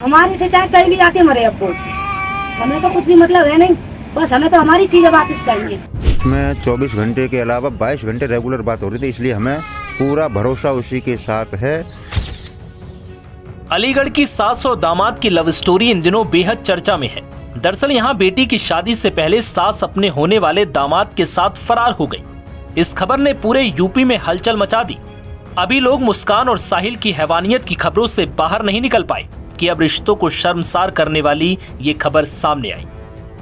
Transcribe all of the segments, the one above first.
हमारे से चाहे कहीं भी आके मरे अब वो, हमें तो कुछ भी मतलब है नहीं, बस हमें तो हमारी चीजें वापस चाहिए। इसमें 24 घंटे के अलावा 22 घंटे रेगुलर बात हो रही थी, इसलिए हमें पूरा भरोसा उसी के साथ है। अलीगढ़ की सास और दामाद की लव स्टोरी इन दिनों बेहद चर्चा में है। दरअसल यहाँ बेटी की शादी से पहले सास अपने होने वाले दामाद के साथ फरार हो गई। इस खबर ने पूरे यूपी में हलचल मचा दी। अभी लोग मुस्कान और साहिल की हैवानियत की खबरों से बाहर नहीं निकल पाए कि अब रिश्तों को शर्मसार करने वाली ये खबर सामने आई।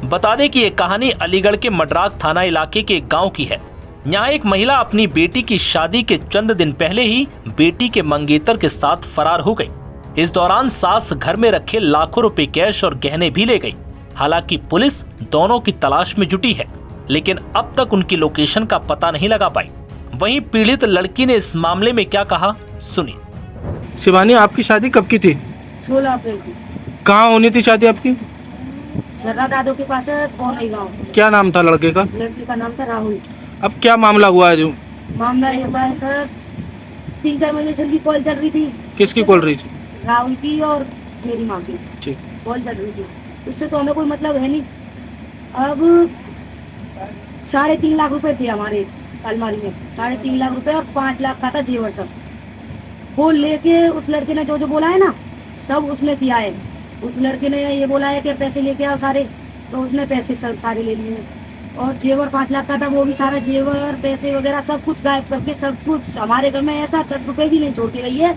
बता दें कि ये कहानी अलीगढ़ के मडराक थाना इलाके के एक गांव की है। यहाँ एक महिला अपनी बेटी की शादी के चंद दिन पहले ही बेटी के मंगेतर के साथ फरार हो गई। इस दौरान सास घर में रखे लाखों रुपए कैश और गहने भी ले गई। हालांकि पुलिस दोनों की तलाश में जुटी है, लेकिन अब तक उनकी लोकेशन का पता नहीं लगा पाई। वहीं पीड़ित लड़की ने इस मामले में क्या कहा, सुनिए। शिवानी, आपकी शादी कब की थी? 16 अप्रैल को। कहाँ होनी थी शादी आपकी? छर्रा दादू के पास है, पौनी गाँव। क्या नाम था लड़के का? लड़के का नाम था राहुल। अब क्या मामला हुआ है? जो मामला ये हुआ है सर, 3-4 महीने से उनकी कॉल चल रही थी। किसकी कॉल रही थी? राहुल की और मेरी माँ की ठीक। कॉल चल रही थी, उससे तो हमें कोई मतलब है नहीं। अब 3.5 लाख रुपए थे हमारे अलमारी में, 3.5 लाख रुपए और 5 लाख का था जेवर सब। वो लेके उस लड़के ने जो बोला है ना, सब उसने किया है। उस लड़के ने ये बोला है कि पैसे लेके आओ सारे, तो उसने पैसे सारे ले लिए। और जेवर 5 लाख का था, वो भी सारा जेवर पैसे वगैरह सब कुछ गायब करके, सब कुछ हमारे घर में ऐसा 10 रुपए भी नहीं छोड़ के गई है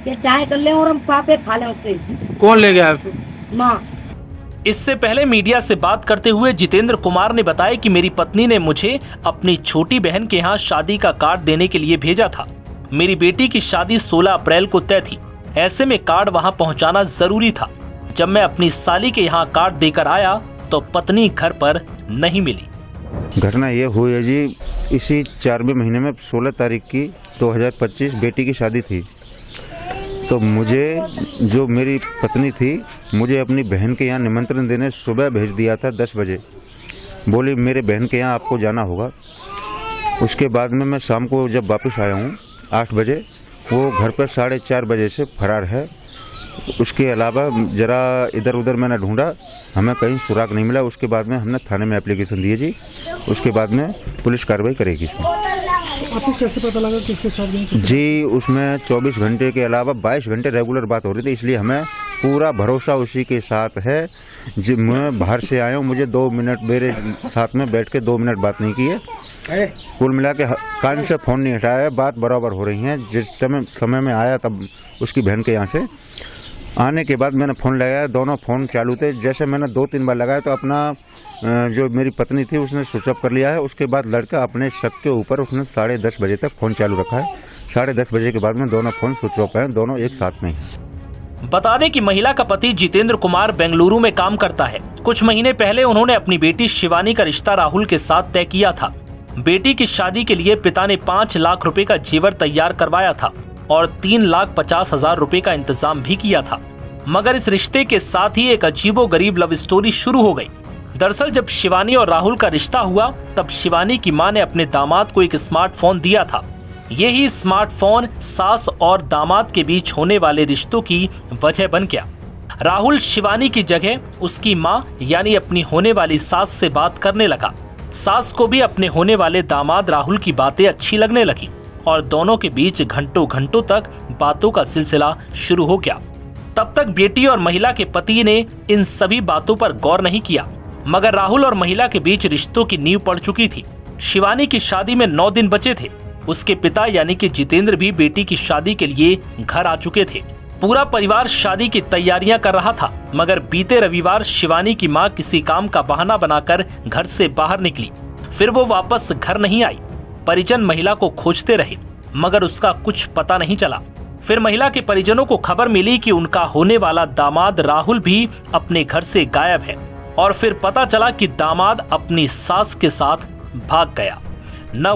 कि चाय कर ले और हम पापे खा लें उससे। कौन ले गया? माँ। इससे पहले मीडिया से बात करते हुए जितेंद्र कुमार ने बताया कि मेरी पत्नी ने मुझे अपनी छोटी बहन के यहाँ शादी का कार्ड देने के लिए भेजा था। मेरी बेटी की शादी 16 अप्रैल को तय थी, ऐसे में कार्ड वहाँ पहुँचाना जरूरी था। जब मैं अपनी साली के यहाँ कार्ड देकर आया तो पत्नी घर पर नहीं मिली। घटना ये हुई है जी, इसी 4वें महीने में 16 तारीख की 2025 बेटी की शादी थी। तो मुझे, जो मेरी पत्नी थी, मुझे अपनी बहन के यहाँ निमंत्रण देने सुबह भेज दिया था 10 बजे। बोली मेरे बहन के यहाँ आपको जाना होगा। उसके बाद में मैं शाम को जब वापस आया हूँ 8 बजे, वो घर पर 4:30 बजे से फरार है। उसके अलावा जरा इधर उधर मैंने ढूंढा, हमें कहीं सुराग नहीं मिला। उसके बाद में हमने थाने में एप्लीकेशन दी है जी। उसके बाद में पुलिस कार्रवाई करेगी इसमें। आपको कैसे पता लगा किसके साथ गई थी? जी, उसमें 24 घंटे के अलावा 22 घंटे रेगुलर बात हो रही थी, इसलिए हमें पूरा भरोसा उसी के साथ है। जी, मैं बाहर से आया हूँ, मुझे 2 मिनट मेरे साथ में बैठ के 2 मिनट बात नहीं की है। कुल मिला के कान से फ़ोन नहीं हटाया है, बात बराबर हो रही है। जिस समय में आया तब उसकी बहन के यहाँ से आने के बाद मैंने फ़ोन लगाया, दोनों फ़ोन चालू थे। जैसे मैंने 2-3 बार लगाया तो अपना जो मेरी पत्नी थी उसने स्विच ऑफ कर लिया है। उसके बाद लड़का अपने शक के ऊपर उसने 10:30 बजे तक फ़ोन चालू रखा है। 10:30 बजे के बाद में दोनों फ़ोन स्विच ऑफ हैं, दोनों एक साथ में हैं। बता दें कि महिला का पति जितेंद्र कुमार बेंगलुरु में काम करता है। कुछ महीने पहले उन्होंने अपनी बेटी शिवानी का रिश्ता राहुल के साथ तय किया था। बेटी की शादी के लिए पिता ने 5 लाख रुपए का जेवर तैयार करवाया था और 3,50,000 रुपए का इंतजाम भी किया था। मगर इस रिश्ते के साथ ही एक अजीबोगरीब लव स्टोरी शुरू हो गई। दरअसल जब शिवानी और राहुल का रिश्ता हुआ तब शिवानी की मां ने अपने दामाद को एक स्मार्टफोन दिया था। यही स्मार्टफोन सास और दामाद के बीच होने वाले रिश्तों की वजह बन गया। राहुल शिवानी की जगह उसकी मां यानी अपनी होने वाली सास से बात करने लगा। सास को भी अपने होने वाले दामाद राहुल की बातें अच्छी लगने लगी और दोनों के बीच घंटों घंटों तक बातों का सिलसिला शुरू हो गया। तब तक बेटी और महिला के पति ने इन सभी बातों पर गौर नहीं किया, मगर राहुल और महिला के बीच रिश्तों की नींव पड़ चुकी थी। शिवानी की शादी में 9 दिन बचे थे। उसके पिता यानी कि जितेंद्र भी बेटी की शादी के लिए घर आ चुके थे। पूरा परिवार शादी की तैयारियां कर रहा था, मगर बीते रविवार शिवानी की मां किसी काम का बहाना बनाकर घर से बाहर निकली। फिर वो वापस घर नहीं आई। परिजन महिला को खोजते रहे, मगर उसका कुछ पता नहीं चला। फिर महिला के परिजनों को खबर मिली कि उनका होने वाला दामाद राहुल भी अपने घर से गायब है और फिर पता चला कि दामाद अपनी सास के साथ भाग गया। न